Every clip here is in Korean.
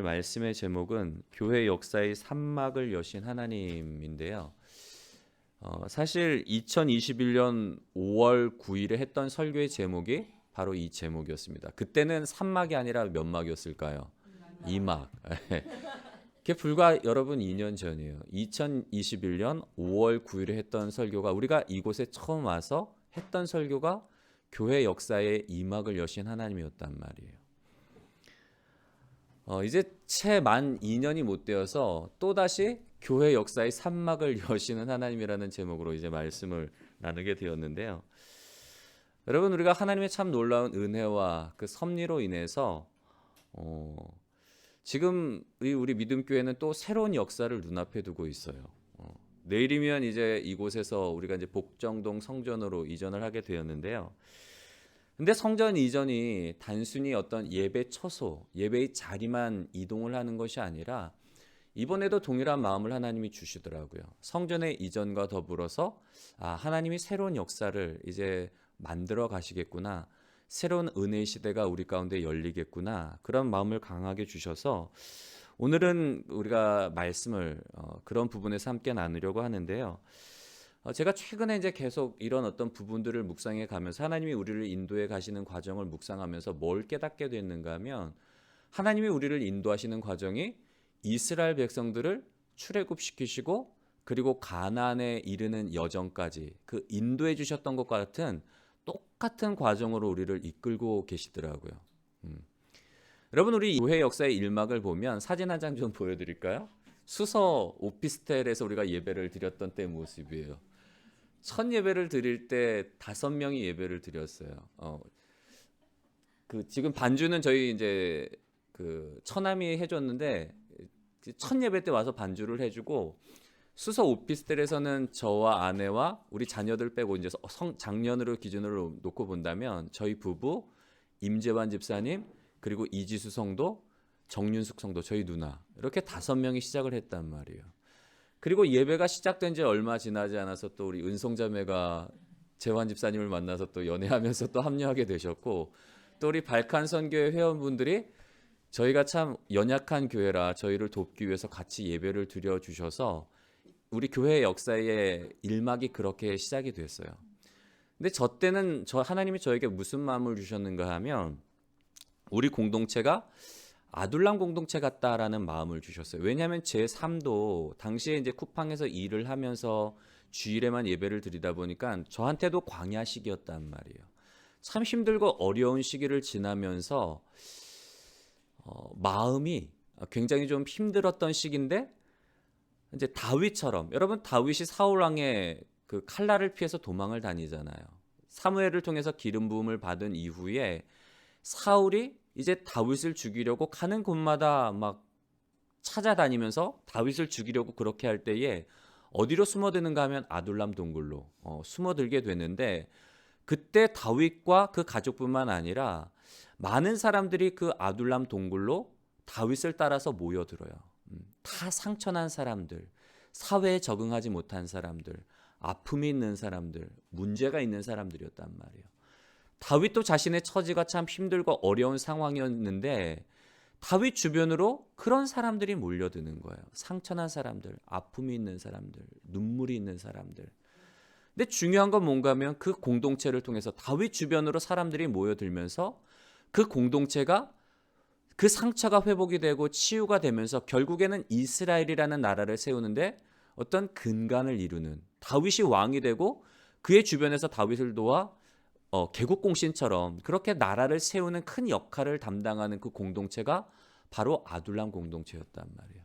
말씀의 제목은 교회 역사의 산막을 여신 하나님인데요. 사실 2021년 5월 9일에 했던 설교의 제목이 바로 이 제목이었습니다. 그때는 산막이 아니라 몇 막이었을까요? 2막. 그게 불과 여러분 2년 전이에요. 2021년 5월 9일에 했던 설교가 우리가 이곳에 처음 와서 했던 설교가 교회 역사의 2막을 여신 하나님이었단 말이에요. 이제 채 만 2년이 못 되어서 또다시 교회 역사의 산막을 여시는 하나님이라는 제목으로 이제 말씀을 나누게 되었는데요. 여러분, 우리가 하나님의 참 놀라운 은혜와 그 섭리로 인해서 지금 우리 믿음교회는 또 새로운 역사를 눈앞에 두고 있어요. 내일이면 이제 이곳에서 우리가 이제 복정동 성전으로 이전을 하게 되었는데요. 근데 성전 이전이 단순히 어떤 예배 처소, 예배의 자리만 이동을 하는 것이 아니라 이번에도 동일한 마음을 하나님이 주시더라고요. 성전의 이전과 더불어서 하나님이 새로운 역사를 이제 만들어 가시겠구나. 새로운 은혜의 시대가 우리 가운데 열리겠구나. 그런 마음을 강하게 주셔서 오늘은 우리가 말씀을 그런 부분에서 함께 나누려고 하는데요. 제가 최근에 이제 계속 이런 어떤 부분들을 묵상해 가면서 하나님이 우리를 인도해 가시는 과정을 묵상하면서 뭘 깨닫게 됐는가 하면 하나님이 우리를 인도하시는 과정이 이스라엘 백성들을 출애굽시키시고 그리고 가나안에 이르는 여정까지 그 인도해 주셨던 것과 같은 똑같은 과정으로 우리를 이끌고 계시더라고요. 여러분, 우리 교회 역사의 일막을 보면 사진 한 장 좀 보여드릴까요? 수서 오피스텔에서 우리가 예배를 드렸던 때 모습이에요. 첫 예배를 드릴 때 5명이 예배를 드렸어요. 지금 반주는 저희 이제 그 처남이 해줬는데 첫 예배 때 와서 반주를 해주고 수서 오피스텔에서는 저와 아내와 우리 자녀들 빼고 이제 작년으로 기준으로 놓고 본다면 저희 부부, 임재환 집사님, 그리고 이지수 성도, 정윤숙 성도, 저희 누나 이렇게 5명이 시작을 했단 말이에요. 그리고 예배가 시작된 지 얼마 지나지 않아서 또 우리 은송자매가 재환 집사님을 만나서 또 연애하면서 또 합류하게 되셨고 또 우리 발칸 선교회 회원분들이 저희가 참 연약한 교회라 저희를 돕기 위해서 같이 예배를 드려 주셔서 우리 교회 역사의 일막이 그렇게 시작이 됐어요. 근데 저 때는 하나님이 저에게 무슨 마음을 주셨는가 하면 우리 공동체가 아둘람 공동체 같다라는 마음을 주셨어요. 왜냐하면 제 삶도 당시에 이제 쿠팡에서 일을 하면서 주일에만 예배를 드리다 보니까 저한테도 광야 시기였단 말이에요. 참 힘들고 어려운 시기를 지나면서 마음이 굉장히 좀 힘들었던 시기인데 이제 다윗처럼 여러분 다윗이 사울 왕의 그 칼날을 피해서 도망을 다니잖아요. 사무엘을 통해서 기름 부음을 받은 이후에 사울이 이제 다윗을 죽이려고 가는 곳마다 막 찾아다니면서 다윗을 죽이려고 그렇게 할 때에 어디로 숨어드는가 하면 아둘람 동굴로 숨어들게 되는데 그때 다윗과 그 가족뿐만 아니라 많은 사람들이 그 아둘람 동굴로 다윗을 따라서 모여들어요. 다 상처난 사람들, 사회에 적응하지 못한 사람들, 아픔이 있는 사람들, 문제가 있는 사람들이었단 말이에요. 다윗도 자신의 처지가 참 힘들고 어려운 상황이었는데 다윗 주변으로 그런 사람들이 몰려드는 거예요. 상처난 사람들, 아픔이 있는 사람들, 눈물이 있는 사람들. 근데 중요한 건 뭔가 하면 그 공동체를 통해서 다윗 주변으로 사람들이 모여들면서 그 공동체가 그 상처가 회복이 되고 치유가 되면서 결국에는 이스라엘이라는 나라를 세우는데 어떤 근간을 이루는 다윗이 왕이 되고 그의 주변에서 다윗을 도와 개국공신처럼 그렇게 나라를 세우는 큰 역할을 담당하는 그 공동체가 바로 아둘람 공동체였단 말이에요.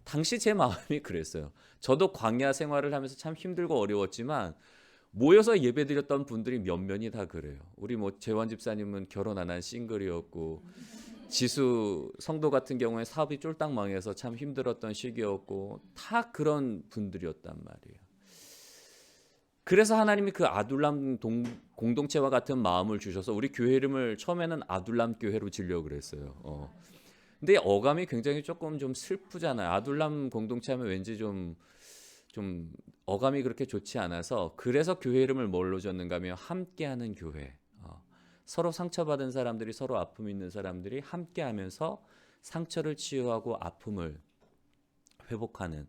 당시 제 마음이 그랬어요. 저도 광야 생활을 하면서 참 힘들고 어려웠지만 모여서 예배드렸던 분들이 몇몇이 다 그래요. 우리 재환 집사님은 결혼 안 한 싱글이었고 지수 성도 같은 경우에 사업이 쫄딱 망해서 참 힘들었던 시기였고 다 그런 분들이었단 말이에요. 그래서 하나님이 그 아둘람 공동체와 같은 마음을 주셔서 우리 교회 이름을 처음에는 아둘람 교회로 지려고 그랬어요. 근데 어감이 굉장히 조금 좀 슬프잖아요. 아둘람 공동체 하면 왠지 좀 어감이 그렇게 좋지 않아서 그래서 교회 이름을 뭘로 줬는가 하면 함께하는 교회. 서로 상처받은 사람들이 서로 아픔 있는 사람들이 함께하면서 상처를 치유하고 아픔을 회복하는,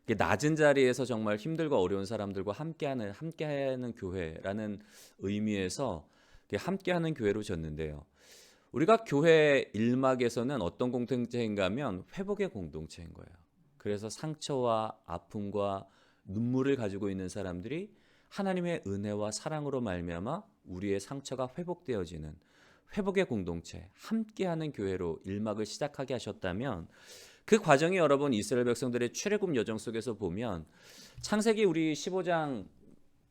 낮은 자리에서 정말 힘들고 어려운 사람들과 함께하는 교회라는 의미에서 함께하는 교회로 졌는데요. 우리가 교회 일막에서는 어떤 공동체인가 하면 회복의 공동체인 거예요. 그래서 상처와 아픔과 눈물을 가지고 있는 사람들이 하나님의 은혜와 사랑으로 말미암아 우리의 상처가 회복되어지는 회복의 공동체, 함께하는 교회로 일막을 시작하게 하셨다면, 그 과정이 여러분 이스라엘 백성들의 출애굽 여정 속에서 보면, 창세기 우리 15장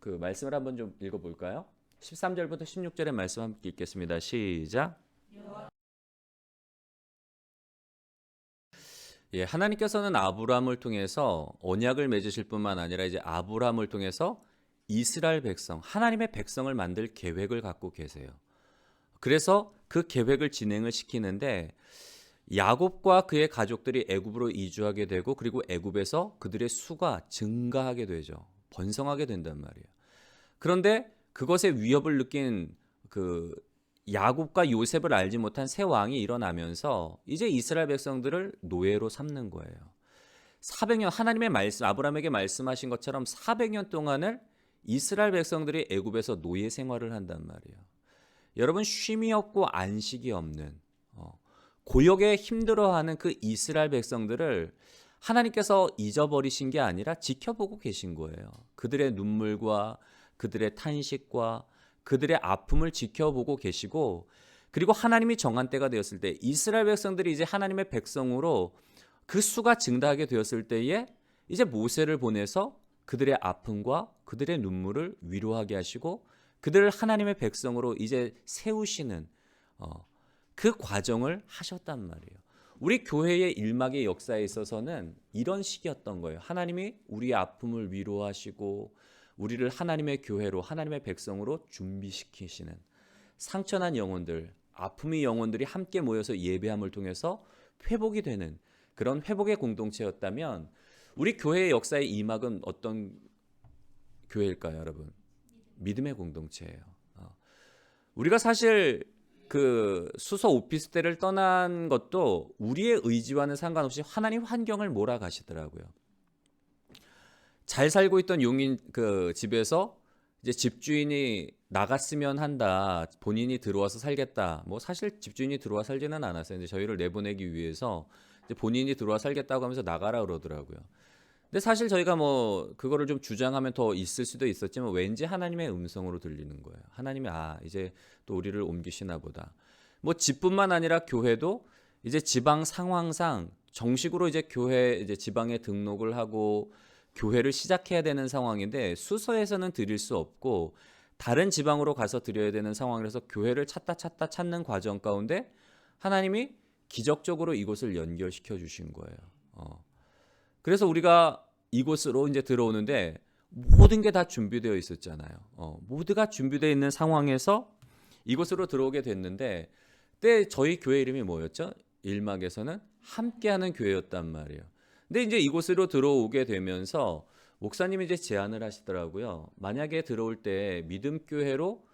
그 말씀을 한번 좀 읽어볼까요? 13절부터 16절의 말씀 함께 읽겠습니다. 시작. 예, 하나님께서는 아브라함을 통해서 언약을 맺으실 뿐만 아니라 이제 아브라함을 통해서 이스라엘 백성, 하나님의 백성을 만들 계획을 갖고 계세요. 그래서 그 계획을 진행을 시키는데, 야곱과 그의 가족들이 애굽으로 이주하게 되고, 그리고 애굽에서 그들의 수가 증가하게 되죠. 번성하게 된단 말이에요. 그런데 그것의 위협을 느낀 그 야곱과 요셉을 알지 못한 새 왕이 일어나면서 이제 이스라엘 백성들을 노예로 삼는 거예요. 400년 하나님의 말씀, 아브라함에게 말씀하신 것처럼 400년 동안을 이스라엘 백성들이 애굽에서 노예 생활을 한단 말이에요. 여러분, 쉼이 없고 안식이 없는, 고역에 힘들어하는 그 이스라엘 백성들을 하나님께서 잊어버리신 게 아니라 지켜보고 계신 거예요. 그들의 눈물과 그들의 탄식과 그들의 아픔을 지켜보고 계시고, 그리고 하나님이 정한 때가 되었을 때 이스라엘 백성들이 이제 하나님의 백성으로 그 수가 증가하게 되었을 때에 이제 모세를 보내서 그들의 아픔과 그들의 눈물을 위로하게 하시고 그들을 하나님의 백성으로 이제 세우시는 그 과정을 하셨단 말이에요. 우리 교회의 일막의 역사에 있어서는 이런 시기였던 거예요. 하나님이 우리의 아픔을 위로하시고 우리를 하나님의 교회로, 하나님의 백성으로 준비시키시는, 상처난 영혼들, 아픔의 영혼들이 함께 모여서 예배함을 통해서 회복이 되는 그런 회복의 공동체였다면, 우리 교회의 역사의 이막은 어떤 교회일까요, 여러분? 믿음의 공동체예요. 우리가 사실 그 수서 오피스텔을 떠난 것도 우리의 의지와는 상관없이 하나님 환경을 몰아가시더라고요. 잘 살고 있던 용인 그 집에서 이제 집주인이 나갔으면 한다, 본인이 들어와서 살겠다. 뭐 사실 집주인이 들어와 살지는 않았어요. 이제 저희를 내보내기 위해서 이제 본인이 들어와 살겠다고 하면서 나가라 그러더라고요. 근데 사실 저희가 뭐 그거를 좀 주장하면 더 있을 수도 있었지만 왠지 하나님의 음성으로 들리는 거예요. 하나님이 이제 또 우리를 옮기시나 보다. 뭐 집뿐만 아니라 교회도 이제 지방 상황상 정식으로 이제 교회 이제 지방에 등록을 하고 교회를 시작해야 되는 상황인데, 수서에서는 드릴 수 없고 다른 지방으로 가서 드려야 되는 상황이라서 교회를 찾다 찾는 과정 가운데 하나님이 기적적으로 이곳을 연결시켜 주신 거예요. 그래서 우리가 이곳으로 이제 들어오는데 모든 게 다 준비되어 있었잖아요. 모두가 준비되어 있는 상황에서 이곳으로 들어오게 됐는데, 그때 저희 교회 이름이 뭐였죠? 일막에서는 함께하는 교회였단 말이에요. 근데 이제 이곳으로 들어오게 되면서 목사님이 이제 제안을 하시더라고요. 만약에 들어올 때 믿음교회로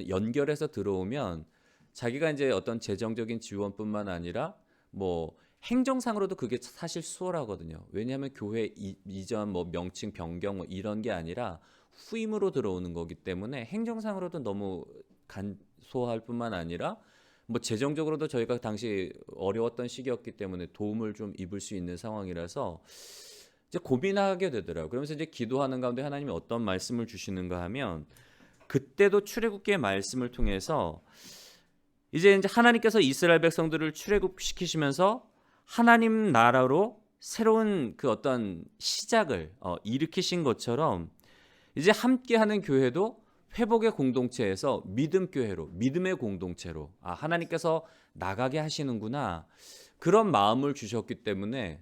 연결해서 들어오면 자기가 이제 어떤 재정적인 지원뿐만 아니라 뭐 행정상으로도 그게 사실 수월하거든요. 왜냐하면 교회 이전 뭐 명칭 변경 뭐 이런 게 아니라 후임으로 들어오는 거기 때문에 행정상으로도 너무 간소할 뿐만 아니라 뭐 재정적으로도 저희가 당시 어려웠던 시기였기 때문에 도움을 좀 입을 수 있는 상황이라서 이제 고민하게 되더라고요. 그러면서 이제 기도하는 가운데 하나님이 어떤 말씀을 주시는가 하면, 그때도 출애굽기의 말씀을 통해서 이제 하나님께서 이스라엘 백성들을 출애굽시키시면서 하나님 나라로 새로운 그 어떤 시작을 일으키신 것처럼 이제 함께하는 교회도 회복의 공동체에서 믿음 교회로, 믿음의 공동체로 하나님께서 나가게 하시는구나, 그런 마음을 주셨기 때문에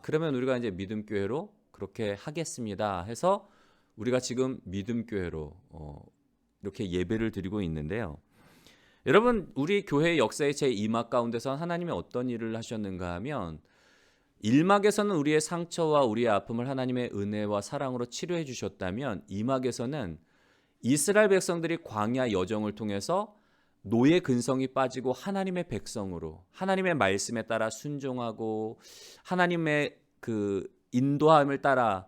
그러면 우리가 이제 믿음 교회로 그렇게 하겠습니다 해서 우리가 지금 믿음 교회로 이렇게 예배를 드리고 있는데요. 여러분, 우리 교회의 역사의 제2막 가운데서 하나님이 어떤 일을 하셨는가 하면, 1막에서는 우리의 상처와 우리의 아픔을 하나님의 은혜와 사랑으로 치료해 주셨다면, 2막에서는 이스라엘 백성들이 광야 여정을 통해서 노예 근성이 빠지고 하나님의 백성으로 하나님의 말씀에 따라 순종하고 하나님의 그 인도함을 따라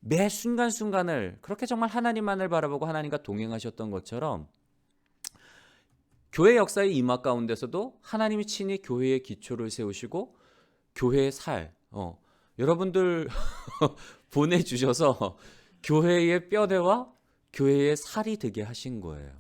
매 순간순간을 그렇게 정말 하나님만을 바라보고 하나님과 동행하셨던 것처럼 교회 역사의 임화 가운데서도 하나님이 친히 교회의 기초를 세우시고 교회의 여러분들 보내주셔서 교회의 뼈대와 교회의 살이 되게 하신 거예요.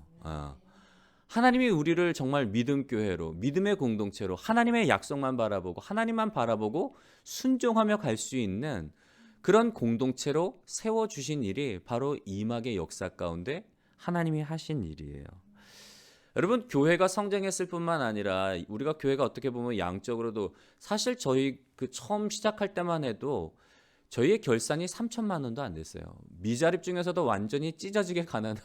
하나님이 우리를 정말 믿음 교회로, 믿음의 공동체로 하나님의 약속만 바라보고 하나님만 바라보고 순종하며 갈 수 있는 그런 공동체로 세워주신 일이 바로 이막의 역사 가운데 하나님이 하신 일이에요. 여러분, 교회가 성장했을 뿐만 아니라 우리가 교회가 어떻게 보면 양적으로도 사실 저희 그 처음 시작할 때만 해도 저희의 결산이 3천만 원도 안 됐어요. 미자립 중에서도 완전히 찢어지게 가난한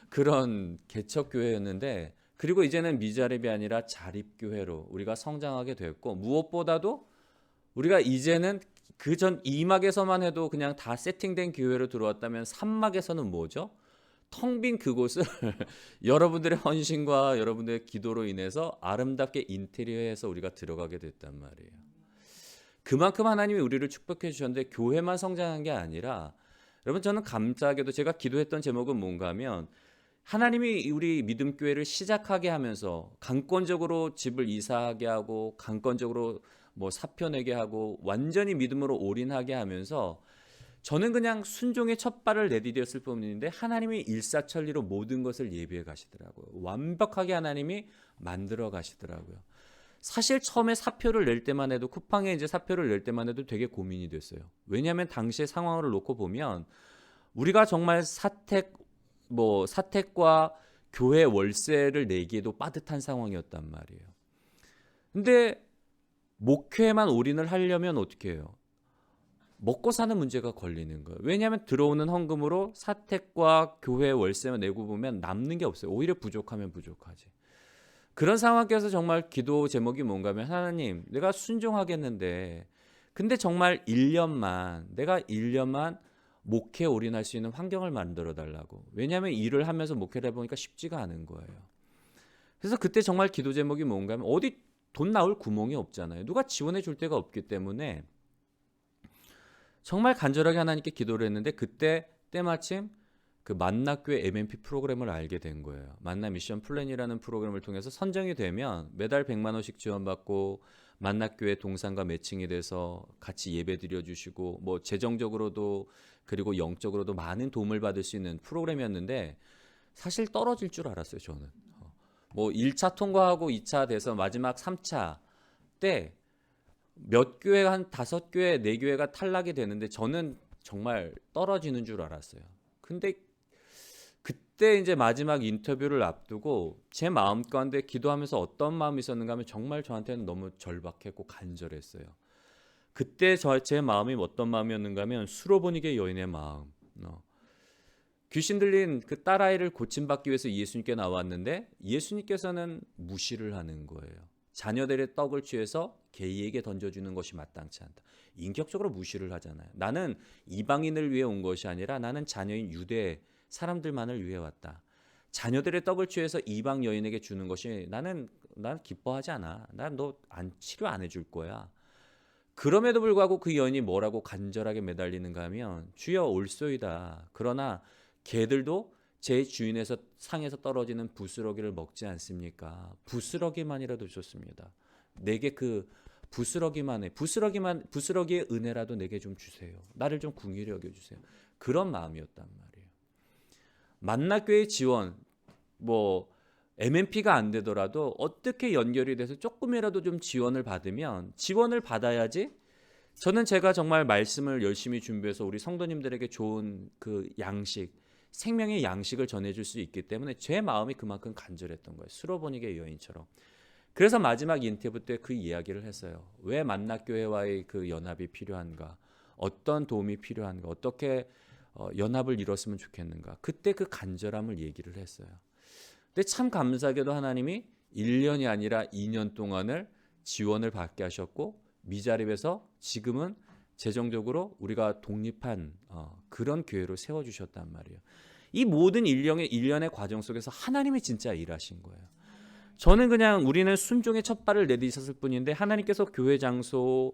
그런 개척교회였는데, 그리고 이제는 미자립이 아니라 자립교회로 우리가 성장하게 됐고, 무엇보다도 우리가 이제는 그 전 2막에서만 해도 그냥 다 세팅된 교회로 들어왔다면 3막에서는 뭐죠? 텅 빈 그곳을 여러분들의 헌신과 여러분들의 기도로 인해서 아름답게 인테리어해서 우리가 들어가게 됐단 말이에요. 그만큼 하나님이 우리를 축복해 주셨는데 교회만 성장한 게 아니라, 여러분 저는 감사하게도 제가 기도했던 제목은 뭔가 하면 하나님이 우리 믿음교회를 시작하게 하면서 강권적으로 집을 이사하게 하고 강권적으로 뭐 사표 내게 하고 완전히 믿음으로 올인하게 하면서 저는 그냥 순종의 첫 발을 내디뎠을 뿐인데 하나님이 일사천리로 모든 것을 예비해 가시더라고요. 완벽하게 하나님이 만들어 가시더라고요. 사실 처음에 사표를 낼 때만 해도, 쿠팡에 이제 사표를 낼 때만 해도 되게 고민이 됐어요. 왜냐하면 당시의 상황을 놓고 보면 우리가 정말 사택과 교회 월세를 내기에도 빠듯한 상황이었단 말이에요. 근데 목회만 올인을 하려면 어떻게 해요? 먹고 사는 문제가 걸리는 거예요. 왜냐하면 들어오는 헌금으로 사택과 교회 월세만 내고 보면 남는 게 없어요. 오히려 부족하면 부족하지. 그런 상황에서 정말 기도 제목이 뭔가 하면, 하나님 내가 순종하겠는데 근데 정말 내가 1년만 목회에 올인할 수 있는 환경을 만들어 달라고. 왜냐하면 일을 하면서 목회를 해보니까 쉽지가 않은 거예요. 그래서 그때 정말 기도 제목이 뭔가 하면, 어디 돈 나올 구멍이 없잖아요. 누가 지원해 줄 데가 없기 때문에 정말 간절하게 하나님께 기도를 했는데, 그때 때마침 그 만나교회 MNP 프로그램을 알게 된 거예요. 만나 미션 플랜이라는 프로그램을 통해서 선정이 되면 매달 100만 원씩 지원받고 만나교회 동상과 매칭이 돼서 같이 예배 드려주시고 뭐 재정적으로도 그리고 영적으로도 많은 도움을 받을 수 있는 프로그램이었는데, 사실 떨어질 줄 알았어요. 저는 뭐 1차 통과하고 2차 돼서 마지막 3차 때 몇 교회, 한 5교회 4교회가 탈락이 되는데 저는 정말 떨어지는 줄 알았어요. 근데 그때 이제 마지막 인터뷰를 앞두고 제 마음 가운데 기도하면서 어떤 마음이 있었는가 하면, 정말 저한테는 너무 절박했고 간절했어요. 그때 제 마음이 어떤 마음이었는가 하면 수로보니게 여인의 마음. 귀신 들린 그 딸아이를 고침받기 위해서 예수님께 나왔는데 예수님께서는 무시를 하는 거예요. 자녀들의 떡을 취해서 개이에게 던져주는 것이 마땅치 않다. 인격적으로 무시를 하잖아요. 나는 이방인을 위해 온 것이 아니라 나는 자녀인 유대 사람들만을 위해 왔다. 자녀들의 떡을 취해서 이방 여인에게 주는 것이 난 기뻐하지 않아. 난 너 치료 안 해줄 거야. 그럼에도 불구하고 그 여인이 뭐라고 간절하게 매달리는가 하면, 주여 올소이다. 그러나 개들도 제 주인에서 상에서 떨어지는 부스러기를 먹지 않습니까? 부스러기만이라도 좋습니다. 내게 그 부스러기의 은혜라도 내게 좀 주세요. 나를 좀 긍휼히 여겨주세요. 그런 마음이었단 말이에요. 만나교회 지원, MNP가 안 되더라도 어떻게 연결이 돼서 조금이라도 좀 지원을 받아야지. 저는 제가 정말 말씀을 열심히 준비해서 우리 성도님들에게 좋은 그 생명의 양식을 전해줄 수 있기 때문에 제 마음이 그만큼 간절했던 거예요. 수로보니게 여인처럼. 그래서 마지막 인터뷰 때 그 이야기를 했어요. 왜 만나교회와의 그 연합이 필요한가? 어떤 도움이 필요한가? 어떻게 연합을 이뤘으면 좋겠는가? 그때 그 간절함을 얘기를 했어요. 근데 참 감사하게도 하나님이 1년이 아니라 2년 동안을 지원을 받게 하셨고, 미자립에서 지금은 재정적으로 우리가 독립한 그런 교회로 세워주셨단 말이에요. 이 모든 일련의 과정 속에서 하나님이 진짜 일하신 거예요. 저는 그냥 우리는 순종의 첫 발을 내딛었을 뿐인데 하나님께서 교회 장소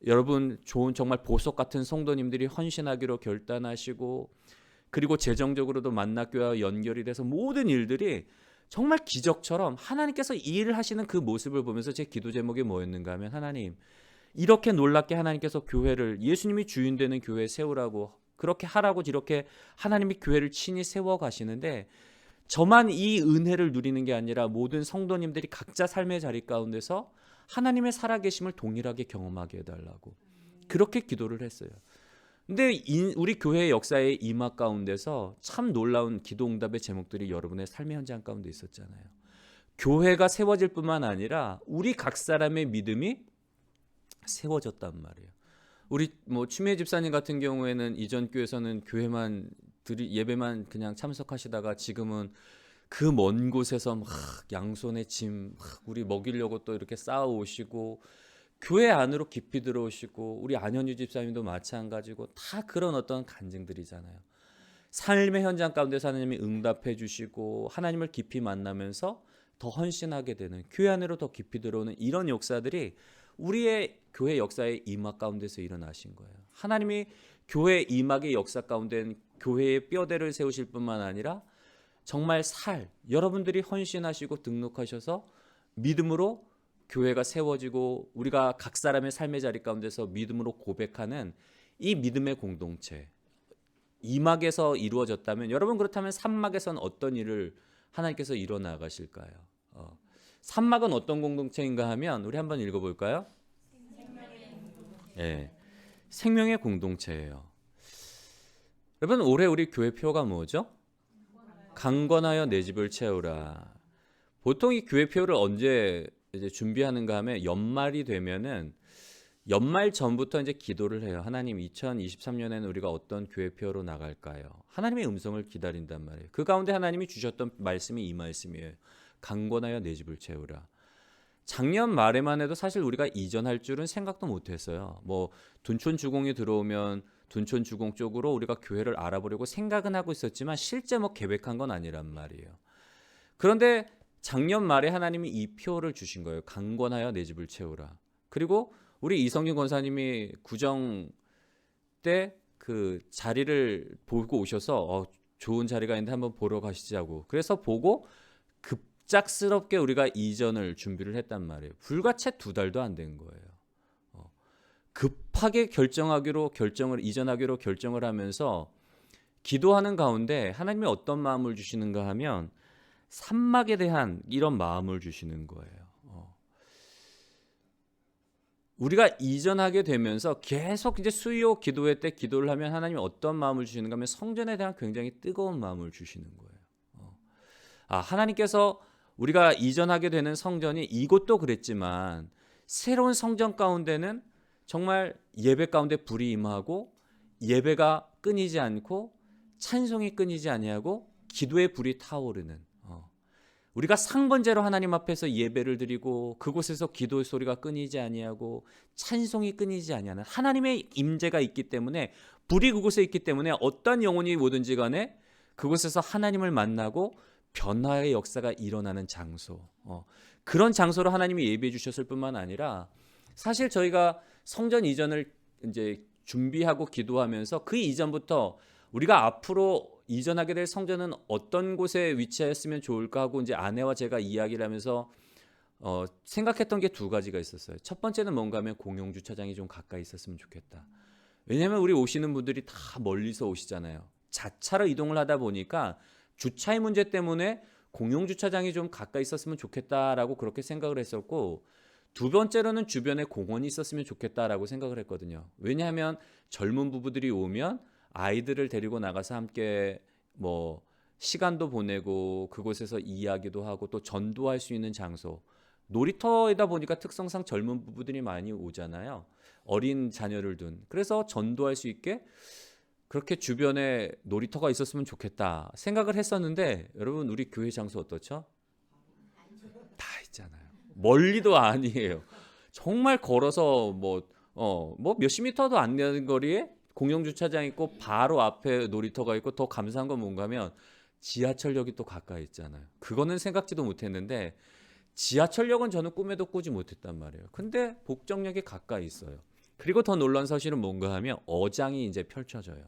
여러분 좋은 정말 보석 같은 성도님들이 헌신하기로 결단하시고 그리고 재정적으로도 만나교회와 연결이 돼서 모든 일들이 정말 기적처럼 하나님께서 이 일을 하시는 그 모습을 보면서 제 기도 제목이 뭐였는가 하면 하나님 이렇게 놀랍게 하나님께서 교회를 예수님이 주인 되는 교회에 세우라고 그렇게 하라고 이렇게 하나님이 교회를 친히 세워 가시는데 저만 이 은혜를 누리는 게 아니라 모든 성도님들이 각자 삶의 자리 가운데서 하나님의 살아계심을 동일하게 경험하게 해달라고 그렇게 기도를 했어요. 근데 우리 교회의 역사의 이막 가운데서 참 놀라운 기도 응답의 제목들이 여러분의 삶의 현장 가운데 있었잖아요. 교회가 세워질 뿐만 아니라 우리 각 사람의 믿음이 세워졌단 말이에요. 우리 뭐 추미애 집사님 같은 경우에는 이전 교회에서는 교회만 예배만 그냥 참석하시다가 지금은 그 먼 곳에서 막 양손에 짐 우리 먹이려고 또 이렇게 쌓아 오시고 교회 안으로 깊이 들어오시고 우리 안현유 집사님도 마찬가지고 다 그런 어떤 간증들이잖아요. 삶의 현장 가운데서 하나님이 응답해 주시고 하나님을 깊이 만나면서 더 헌신하게 되는 교회 안으로 더 깊이 들어오는 이런 역사들이 우리의 교회 역사의 이막 가운데서 일어나신 거예요. 하나님이 교회 이막의 역사 가운데는 교회의 뼈대를 세우실 뿐만 아니라 정말 여러분들이 헌신하시고 등록하셔서 믿음으로 교회가 세워지고 우리가 각 사람의 삶의 자리 가운데서 믿음으로 고백하는 이 믿음의 공동체 이막에서 이루어졌다면 여러분 그렇다면 삼막에서는 어떤 일을 하나님께서 이뤄나가실까요? 삼막은 어떤 공동체인가 하면 우리 한번 읽어볼까요? 네, 생명의 공동체예요. 여러분 올해 우리 교회 표가 뭐죠? 강건하여 내 집을 채우라. 보통 이 교회 표를 언제 이제 준비하는가 하면 연말이 되면은 연말 전부터 이제 기도를 해요. 하나님 2023년에는 우리가 어떤 교회 표로 나갈까요? 하나님의 음성을 기다린단 말이에요. 그 가운데 하나님이 주셨던 말씀이 이 말씀이에요. 강건하여 내 집을 채우라. 작년 말에만 해도 사실 우리가 이전할 줄은 생각도 못했어요. 뭐 둔촌 주공이 들어오면 둔촌 주공 쪽으로 우리가 교회를 알아보려고 생각은 하고 있었지만 실제 뭐 계획한 건 아니란 말이에요. 그런데 작년 말에 하나님이 이 표를 주신 거예요. 강건하여 내 집을 채우라. 그리고 우리 이성균 권사님이 구정 때 그 자리를 보고 오셔서 좋은 자리가 있는데 한번 보러 가시자고. 그래서 보고 급작스럽게 우리가 이전을 준비를 했단 말이에요. 불과 채 2달도 안 된 거예요. 급하게 이전하기로 결정을 하면서 기도하는 가운데 하나님이 어떤 마음을 주시는가 하면 삼막에 대한 이런 마음을 주시는 거예요. 우리가 이전하게 되면서 계속 이제 수요 기도회 때 기도를 하면 하나님이 어떤 마음을 주시는가 하면 성전에 대한 굉장히 뜨거운 마음을 주시는 거예요. 하나님께서 우리가 이전하게 되는 성전이 이곳도 그랬지만 새로운 성전 가운데는 정말 예배 가운데 불이 임하고 예배가 끊이지 않고 찬송이 끊이지 아니하고 기도의 불이 타오르는 우리가 상번제로 하나님 앞에서 예배를 드리고 그곳에서 기도 소리가 끊이지 아니하고 찬송이 끊이지 아니하는 하나님의 임재가 있기 때문에 불이 그곳에 있기 때문에 어떤 영혼이 뭐든지 간에 그곳에서 하나님을 만나고 변화의 역사가 일어나는 장소 그런 장소로 하나님이 예배해 주셨을 뿐만 아니라 사실 저희가 성전 이전을 이제 준비하고 기도하면서 그 이전부터 우리가 앞으로 이전하게 될 성전은 어떤 곳에 위치했으면 좋을까 하고 이제 아내와 제가 이야기를 하면서 생각했던 게 2가지가 있었어요. 첫 번째는 뭔가 하면 공용 주차장이 좀 가까이 있었으면 좋겠다. 왜냐하면 우리 오시는 분들이 다 멀리서 오시잖아요. 자차로 이동을 하다 보니까 주차의 문제 때문에 공용 주차장이 좀 가까이 있었으면 좋겠다라고 그렇게 생각을 했었고 2번째로는 주변에 공원이 있었으면 좋겠다라고 생각을 했거든요. 왜냐하면 젊은 부부들이 오면 아이들을 데리고 나가서 함께 뭐 시간도 보내고 그곳에서 이야기도 하고 또 전도할 수 있는 장소 놀이터이다 보니까 특성상 젊은 부부들이 많이 오잖아요. 어린 자녀를 둔 그래서 전도할 수 있게 그렇게 주변에 놀이터가 있었으면 좋겠다 생각을 했었는데 여러분 우리 교회 장소 어떻죠? 다 있잖아요. 멀리도 아니에요. 정말 걸어서 뭐 몇십 미터도 안 되는 거리에 공영 주차장 있고 바로 앞에 놀이터가 있고 더 감사한 건 뭔가 하면 지하철역이 또 가까이 있잖아요. 그거는 생각지도 못했는데 지하철역은 저는 꿈에도 꾸지 못했단 말이에요. 근데 복정역이 가까이 있어요. 그리고 더 놀라운 사실은 뭔가 하면 어장이 이제 펼쳐져요.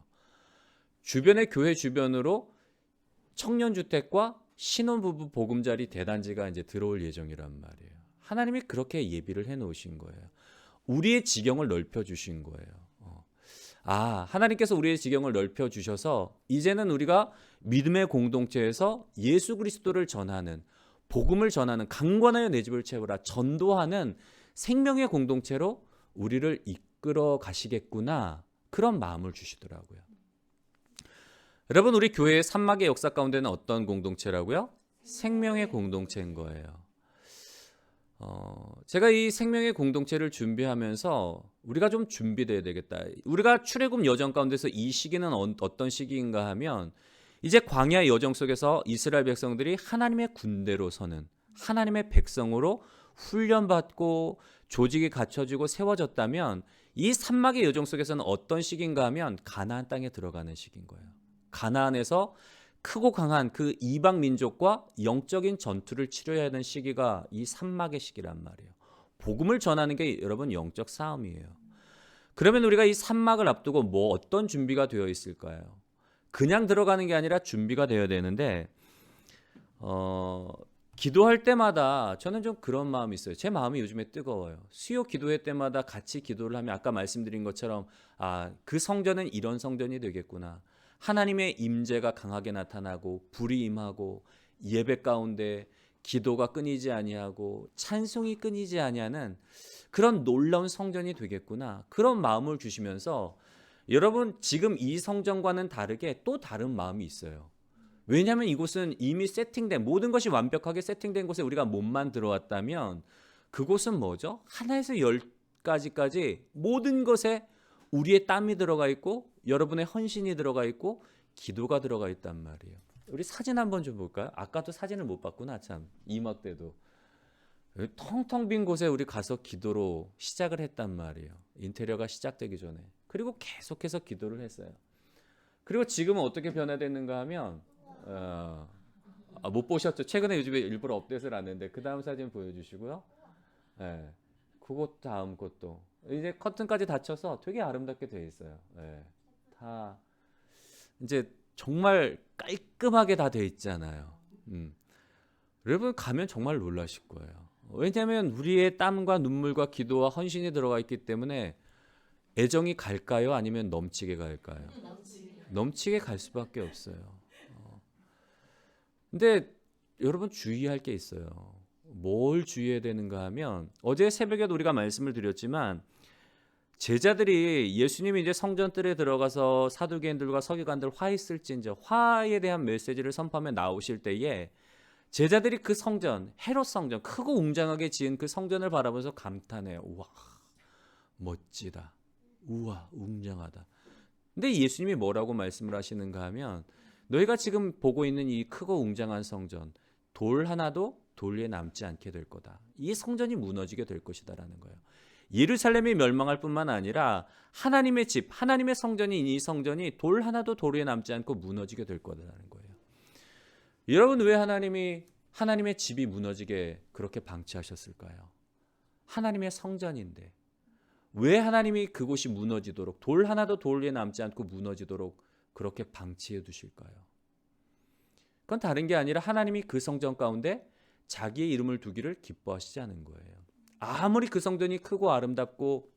주변의 교회 주변으로 청년주택과 신혼부부 보금자리 대단지가 이제 들어올 예정이란 말이에요. 하나님이 그렇게 예비를 해놓으신 거예요. 우리의 지경을 넓혀주신 거예요. 하나님께서 우리의 지경을 넓혀주셔서 이제는 우리가 믿음의 공동체에서 예수 그리스도를 전하는, 복음을 전하는, 강권하여 내 집을 채우라 전도하는 생명의 공동체로 우리를 이끌어 가시겠구나, 그런 마음을 주시더라고요. 여러분, 우리 교회의 산막의 역사 가운데는 어떤 공동체라고요? 생명의 공동체인 거예요. 제가 이 생명의 공동체를 준비하면서 우리가 좀 준비돼야 되겠다. 우리가 출애굽 여정 가운데서 이 시기는 어떤 시기인가 하면 이제 광야 여정 속에서 이스라엘 백성들이 하나님의 군대로 서는, 하나님의 백성으로 훈련받고 조직이 갖춰지고 세워졌다면, 이 산막의 여정 속에서는 어떤 시기인가 하면 가나안 땅에 들어가는 시기인 거예요. 가나안에서 크고 강한 그 이방 민족과 영적인 전투를 치러야 하는 시기가 이 산막의 시기란 말이에요. 복음을 전하는 게 여러분 영적 싸움이에요. 그러면 우리가 이 산막을 앞두고 어떤 준비가 되어 있을까요? 그냥 들어가는 게 아니라 준비가 되어야 되는데, 기도할 때마다 저는 좀 그런 마음이 있어요. 제 마음이 요즘에 뜨거워요. 수요 기도회 때마다 같이 기도를 하면 아까 말씀드린 것처럼 그 성전은 이런 성전이 되겠구나. 하나님의 임재가 강하게 나타나고 불이 임하고 예배 가운데 기도가 끊이지 아니하고 찬송이 끊이지 아니하는 그런 놀라운 성전이 되겠구나, 그런 마음을 주시면서 여러분, 지금 이 성전과는 다르게 또 다른 마음이 있어요. 왜냐하면 이곳은 이미 세팅된, 모든 것이 완벽하게 세팅된 곳에 우리가 몸만 들어왔다면 그곳은 뭐죠? 하나에서 10가지까지 모든 것에 우리의 땀이 들어가 있고 여러분의 헌신이 들어가 있고 기도가 들어가 있단 말이에요. 우리 사진 한번 좀 볼까요? 아까도 사진을 못 봤구나. 참, 이막 때도 텅텅 빈 곳에 우리 가서 기도로 시작을 했단 말이에요. 인테리어가 시작되기 전에. 그리고 계속해서 기도를 했어요. 그리고 지금은 어떻게 변화됐는가 하면 못 보셨죠? 최근에 요즘에 일부러 업데이트를 안 했는데 그 다음 사진 보여주시고요. 네, 그것 다음 것도 이제 커튼까지 닫혀서 되게 아름답게 되어 있어요. 네, 다 이제 정말 깔끔하게 다 되어 있잖아요. 여러분 가면 정말 놀라실 거예요. 왜냐하면 우리의 땀과 눈물과 기도와 헌신이 들어가 있기 때문에 애정이 갈까요? 아니면 넘치게 갈까요? 넘치게 갈 수밖에 없어요. 근데 여러분 주의할 게 있어요. 뭘 주의해야 되는가 하면, 어제 새벽에도 우리가 말씀을 드렸지만 제자들이 예수님이 이제 성전뜰에 들어가서 사두개인들과 서기관들 화 있을진저, 화에 대한 메시지를 선포하며 나오실 때에 제자들이 그 성전, 헤롯 성전, 크고 웅장하게 지은 그 성전을 바라보면서 감탄해요. 우와, 멋지다. 우와, 웅장하다. 근데 예수님이 뭐라고 말씀을 하시는가 하면, 너희가 지금 보고 있는 이 크고 웅장한 성전, 돌 하나도 돌 위에 남지 않게 될 거다. 이 성전이 무너지게 될 것이다라는 거예요. 예루살렘이 멸망할 뿐만 아니라 하나님의 집, 하나님의 성전인 이 성전이 돌 하나도 돌 위에 남지 않고 무너지게 될 거다라는 거예요. 여러분, 왜 하나님의 집이 무너지게 그렇게 방치하셨을까요? 하나님의 성전인데 왜 하나님이 그곳이 무너지도록, 돌 하나도 돌 위에 남지 않고 무너지도록 그렇게 방치해 두실까요? 그건 다른 게 아니라 하나님이 그 성전 가운데 자기의 이름을 두기를 기뻐하시지 않은 거예요. 아무리 그 성전이 크고 아름답고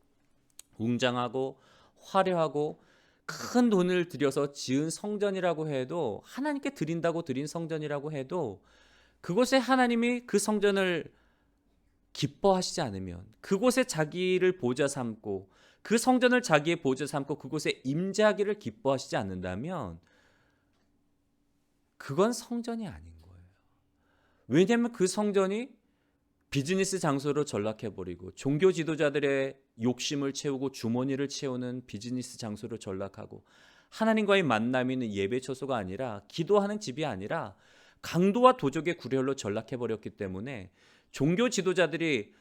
웅장하고 화려하고 큰 돈을 들여서 지은 성전이라고 해도, 하나님께 드린다고 드린 성전이라고 해도 그곳에 하나님이 그 성전을 기뻐하시지 않으면, 그곳에 자기를 보좌 삼고 그 성전을 자기의 보좌 삼고 그곳에 임재하기를 기뻐하시지 않는다면 그건 성전이 아닌 거예요. 왜냐하면 그 성전이 비즈니스 장소로 전락해버리고 종교 지도자들의 욕심을 채우고 주머니를 채우는 비즈니스 장소로 전락하고, 하나님과의 만남이 있는 예배 처소가 아니라, 기도하는 집이 아니라 강도와 도적의 구렬로 전락해버렸기 때문에 종교 지도자들이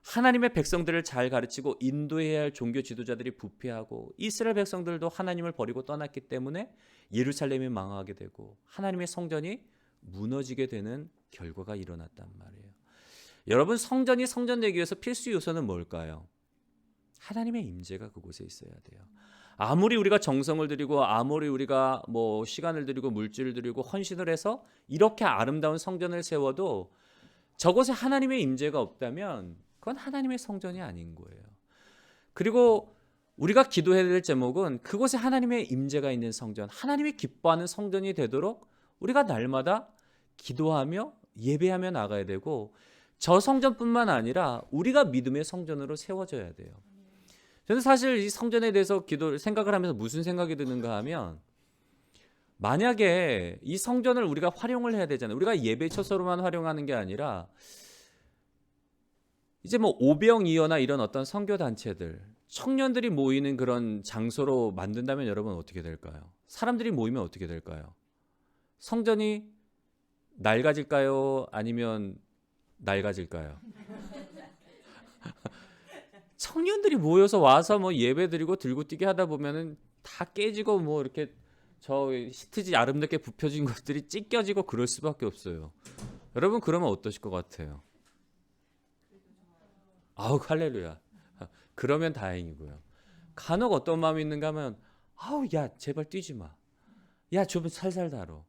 하나님의 백성들을 잘 가르치고 인도해야 할 종교 지도자들이 부패하고, 이스라엘 백성들도 하나님을 버리고 떠났기 때문에 예루살렘이 망하게 되고 하나님의 성전이 무너지게 되는 결과가 일어났단 말이에요. 여러분, 성전이 성전되기 위해서 필수 요소는 뭘까요? 하나님의 임재가 그곳에 있어야 돼요. 아무리 우리가 정성을 들이고 아무리 우리가 뭐 시간을 들이고 물질을 들이고 헌신을 해서 이렇게 아름다운 성전을 세워도 저곳에 하나님의 임재가 없다면 그건 하나님의 성전이 아닌 거예요. 그리고 우리가 기도해야 될 제목은 그곳에 하나님의 임재가 있는 성전, 하나님이 기뻐하는 성전이 되도록 우리가 날마다 기도하며 예배하며 나가야 되고, 저 성전뿐만 아니라 우리가 믿음의 성전으로 세워져야 돼요. 저는 사실 이 성전에 대해서 생각을 하면서 무슨 생각이 드는가 하면, 만약에 이 성전을 우리가 활용을 해야 되잖아요. 우리가 예배 처소로만 활용하는 게 아니라 이제 뭐 오병이어나 이런 어떤 선교 단체들, 청년들이 모이는 그런 장소로 만든다면 여러분 어떻게 될까요? 사람들이 모이면 어떻게 될까요? 성전이 낡아질까요? 아니면 낡아질까요? 청년들이 모여서 와서 뭐 예배드리고 들고 뛰게 하다 보면은 다 깨지고 뭐 이렇게 저 시트지 아름답게 굽혀진 것들이 찢겨지고 그럴 수밖에 없어요. 여러분, 그러면 어떠실 것 같아요? 아우, 할렐루야. 그러면 다행이고요. 간혹 어떤 마음이 있는가 하면, 아우, 야, 제발 뛰지 마. 야, 좀 살살 다뤄.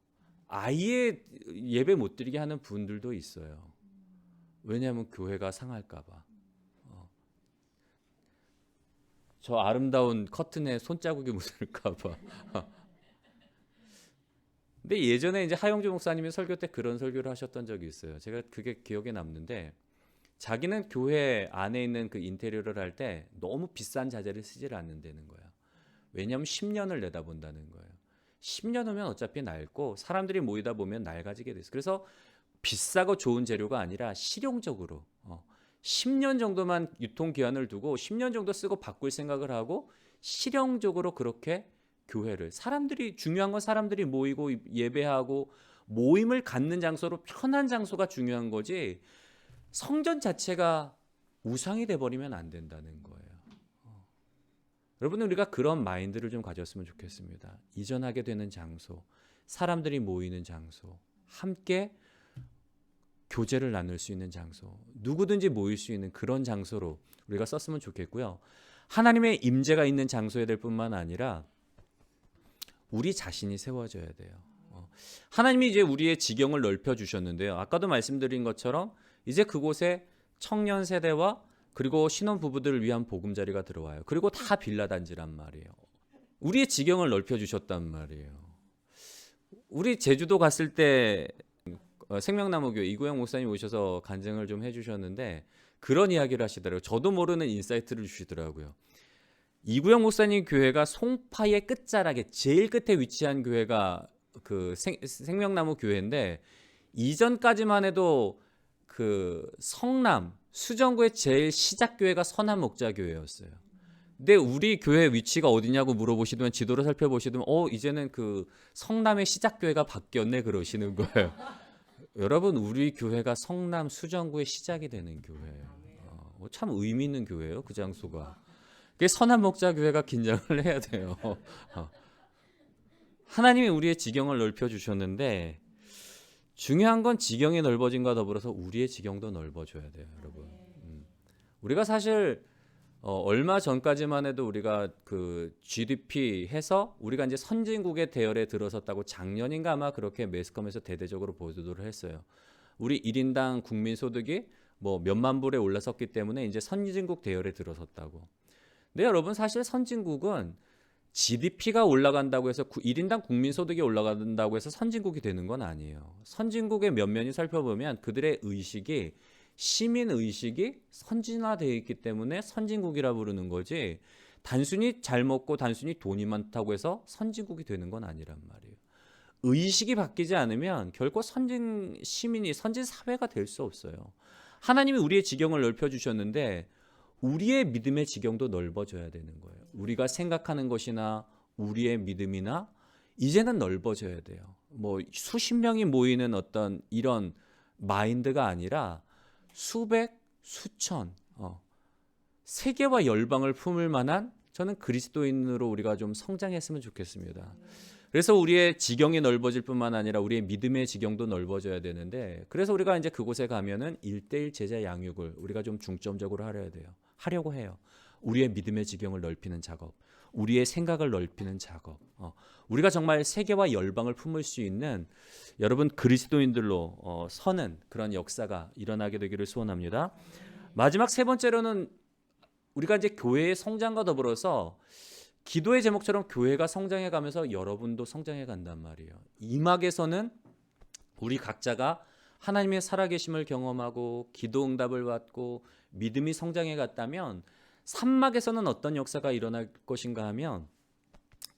아예 예배 못 드리게 하는 분들도 있어요. 왜냐하면 교회가 상할까 봐. 저 아름다운 커튼에 손자국이 묻을까 봐. 근데 예전에 이제 하영주 목사님이 설교 때 그런 설교를 하셨던 적이 있어요. 제가 그게 기억에 남는데, 자기는 교회 안에 있는 그 인테리어를 할 때 너무 비싼 자재를 쓰질 않는다는 거예요. 왜냐하면 10년을 내다본다는 거예요. 10년 후면 어차피 낡고 사람들이 모이다 보면 낡아지게 돼서, 그래서 비싸고 좋은 재료가 아니라 실용적으로 10년 정도만 유통기한을 두고 10년 정도 쓰고 바꿀 생각을 하고 실용적으로 그렇게 교회를, 사람들이 중요한 건 사람들이 모이고 예배하고 모임을 갖는 장소로 편한 장소가 중요한 거지, 성전 자체가 우상이 돼버리면 안 된다는 거예요. 여러분, 우리가 그런 마인드를 좀 가졌으면 좋겠습니다. 이전하게 되는 장소, 사람들이 모이는 장소, 함께 교제를 나눌 수 있는 장소, 누구든지 모일 수 있는 그런 장소로 우리가 썼으면 좋겠고요. 하나님의 임재가 있는 장소에 될 뿐만 아니라 우리 자신이 세워져야 돼요. 하나님이 이제 우리의 지경을 넓혀 주셨는데요. 아까도 말씀드린 것처럼 이제 그곳에 청년 세대와 그리고 신혼 부부들을 위한 보금자리가 들어와요. 그리고 다 빌라 단지란 말이에요. 우리의 지경을 넓혀 주셨단 말이에요. 우리 제주도 갔을 때 생명나무교회 이구영 목사님 오셔서 간증을 좀 해주셨는데 그런 이야기를 하시더라고요. 저도 모르는 인사이트를 주시더라고요. 이구영 목사님 교회가 송파의 끝자락에 제일 끝에 위치한 교회가 그 생명나무 교회인데, 이전까지만 해도 그 성남 수정구의 제일 시작 교회가 선한 목자교회였어요. 근데 우리 교회 위치가 어디냐고 물어보시면 지도를 살펴보시면 이제는 그 성남의 시작 교회가 바뀌었네 그러시는 거예요. 여러분, 우리 교회가 성남 수정구의 시작이 되는 교회예요. 참 의미 있는 교회예요, 그 장소가. 그게 선한 목자교회가 긴장을 해야 돼요. 하나님이 우리의 지경을 넓혀 주셨는데 중요한 건 지경이 넓어진과 더불어서 우리의 지경도 넓어져야 돼요, 여러분. 우리가 사실 얼마 전까지만 해도 우리가 그 GDP 해서 우리가 이제 선진국의 대열에 들어섰다고 작년인가 아마 그렇게 매스컴에서 대대적으로 보도를 했어요. 우리 1인당 국민 소득이 뭐 몇만 불에 올라섰기 때문에 이제 선진국 대열에 들어섰다고. 근데 여러분, 사실 선진국은 GDP가 올라간다고 해서 1인당 국민 소득이 올라간다고 해서 선진국이 되는 건 아니에요. 선진국의 면면이 살펴보면 그들의 의식이, 시민 의식이 선진화되어 있기 때문에 선진국이라 부르는 거지, 단순히 잘 먹고 단순히 돈이 많다고 해서 선진국이 되는 건 아니란 말이에요. 의식이 바뀌지 않으면 결코 선진 시민이, 선진 사회가 될 수 없어요. 하나님이 우리의 지경을 넓혀 주셨는데 우리의 믿음의 지경도 넓어져야 되는 거예요. 우리가 생각하는 것이나 우리의 믿음이나 이제는 넓어져야 돼요. 뭐 수십 명이 모이는 어떤 이런 마인드가 아니라 수백, 수천, 세계와 열방을 품을 만한, 저는 그리스도인으로 우리가 좀 성장했으면 좋겠습니다. 그래서 우리의 지경이 넓어질 뿐만 아니라 우리의 믿음의 지경도 넓어져야 되는데, 그래서 우리가 이제 그곳에 가면은 1대1 제자 양육을 우리가 좀 중점적으로 하려고 해요. 우리의 믿음의 지경을 넓히는 작업, 우리의 생각을 넓히는 작업, 우리가 정말 세계와 열방을 품을 수 있는 여러분 그리스도인들로 서는 그런 역사가 일어나게 되기를 소원합니다. 마지막 세 번째로는 우리가 이제 교회의 성장과 더불어서 기도의 제목처럼 교회가 성장해 가면서 여러분도 성장해 간단 말이에요. 이막에서는 우리 각자가 하나님의 살아계심을 경험하고 기도 응답을 받고 믿음이 성장해 갔다면, 산막에서는 어떤 역사가 일어날 것인가 하면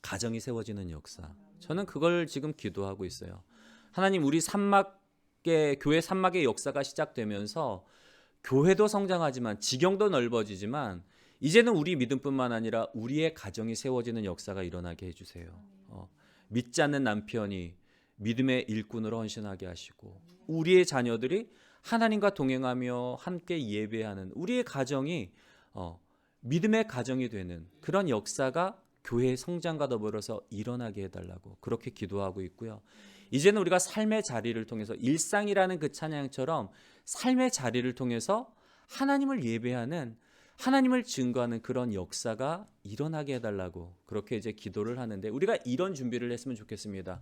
가정이 세워지는 역사. 저는 그걸 지금 기도하고 있어요. 하나님, 우리 교회 산막의 역사가 시작되면서 교회도 성장하지만 지경도 넓어지지만 이제는 우리 믿음뿐만 아니라 우리의 가정이 세워지는 역사가 일어나게 해주세요. 믿지 않는 남편이 믿음의 일꾼으로 헌신하게 하시고, 우리의 자녀들이 하나님과 동행하며 함께 예배하는 우리의 가정이 믿음의 가정이 되는 그런 역사가 교회의 성장과 더불어서 일어나게 해달라고 그렇게 기도하고 있고요. 이제는 우리가 삶의 자리를 통해서 일상이라는 그 찬양처럼 삶의 자리를 통해서 하나님을 예배하는, 하나님을 증거하는 그런 역사가 일어나게 해달라고 그렇게 이제 기도를 하는데, 우리가 이런 준비를 했으면 좋겠습니다.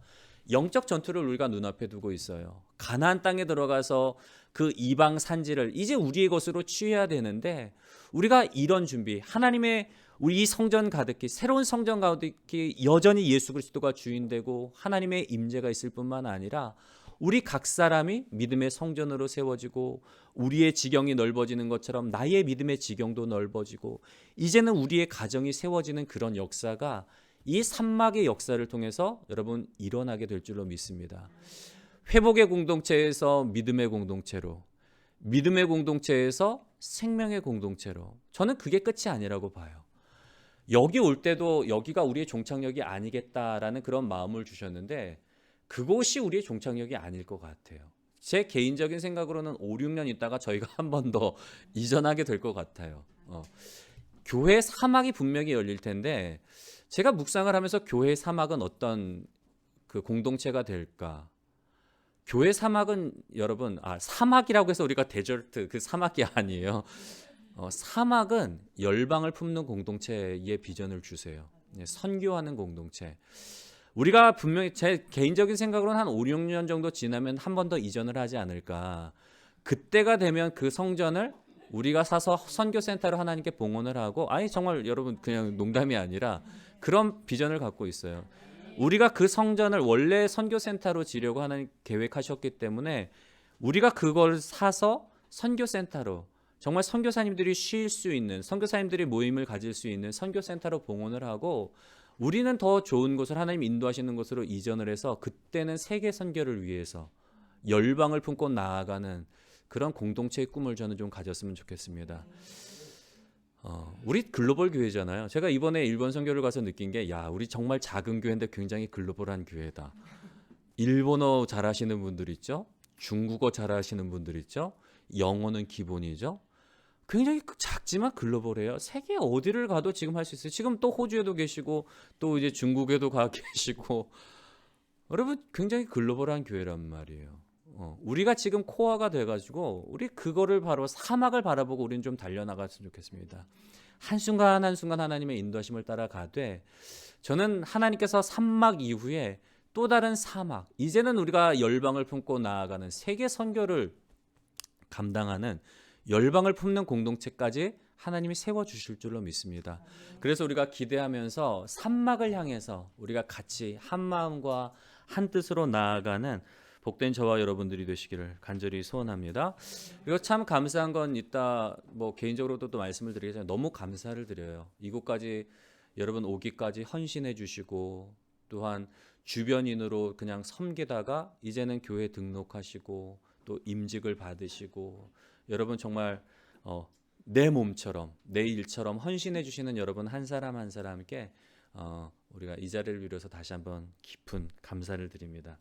영적 전투를 우리가 눈앞에 두고 있어요. 가나안 땅에 들어가서 그 이방 산지를 이제 우리의 것으로 취해야 되는데, 우리가 이런 준비, 하나님의 우리 이 성전 가득히, 새로운 성전 가득히 여전히 예수 그리스도가 주인되고 하나님의 임재가 있을 뿐만 아니라 우리 각 사람이 믿음의 성전으로 세워지고 우리의 지경이 넓어지는 것처럼 나의 믿음의 지경도 넓어지고 이제는 우리의 가정이 세워지는 그런 역사가 이 산막의 역사를 통해서 여러분 일어나게 될 줄로 믿습니다. 회복의 공동체에서 믿음의 공동체로, 믿음의 공동체에서 생명의 공동체로, 저는 그게 끝이 아니라고 봐요. 여기 올 때도 여기가 우리의 종착역이 아니겠다라는 그런 마음을 주셨는데, 그곳이 우리의 종착역이 아닐 것 같아요. 제 개인적인 생각으로는 5, 6년 있다가 저희가 한 번 더 이전하게 될 것 같아요. 교회 사막이 분명히 열릴 텐데, 제가 묵상을 하면서 교회 사막은 어떤 그 공동체가 될까? 교회 사막은 여러분, 사막이라고 해서 우리가 데저트 그 사막이 아니에요. 사막은 열방을 품는 공동체의 비전을 주세요. 선교하는 공동체. 우리가 분명히 제 개인적인 생각으로는 한 5, 6년 정도 지나면 한 번 더 이전을 하지 않을까. 그때가 되면 그 성전을 우리가 사서 선교센터로 하나님께 봉헌을 하고, 정말 여러분 그냥 농담이 아니라 그런 비전을 갖고 있어요. 우리가 그 성전을 원래 선교센터로 지려고 하나님 계획하셨기 때문에 우리가 그걸 사서 선교센터로, 정말 선교사님들이 쉴 수 있는, 선교사님들이 모임을 가질 수 있는 선교센터로 봉헌을 하고, 우리는 더 좋은 곳을 하나님 인도하시는 곳으로 이전을 해서 그때는 세계 선교를 위해서 열방을 품고 나아가는 그런 공동체의 꿈을 저는 좀 가졌으면 좋겠습니다. 우리 글로벌 교회잖아요. 제가 이번에 일본 선교를 가서 느낀 게, 우리 정말 작은 교회인데 굉장히 글로벌한 교회다. 일본어 잘하시는 분들 있죠? 중국어 잘하시는 분들 있죠? 영어는 기본이죠? 굉장히 작지만 글로벌해요. 세계 어디를 가도 지금 할 수 있어요. 지금 또 호주에도 계시고 또 이제 중국에도 가 계시고, 여러분 굉장히 글로벌한 교회란 말이에요. 우리가 지금 코어가 돼가지고 우리 그거를 바로 사막을 바라보고 우리는 좀 달려나갔으면 좋겠습니다. 한순간 한순간 하나님의 인도하심을 따라가되, 저는 하나님께서 산막 이후에 또 다른 사막, 이제는 우리가 열방을 품고 나아가는 세계 선교를 감당하는 열방을 품는 공동체까지 하나님이 세워주실 줄로 믿습니다. 그래서 우리가 기대하면서 산막을 향해서 우리가 같이 한 마음과 한 뜻으로 나아가는 복된 저와 여러분들이 되시기를 간절히 소원합니다. 그리고 참 감사한 건 이따 개인적으로도 또 말씀을 드리겠지만 너무 감사를 드려요. 이곳까지 여러분 오기까지 헌신해 주시고, 또한 주변인으로 그냥 섬기다가 이제는 교회 등록하시고 또 임직을 받으시고, 여러분 정말 내 몸처럼 내 일처럼 헌신해 주시는 여러분 한 사람 한 사람께 우리가 이 자리를 빌어서 다시 한번 깊은 감사를 드립니다.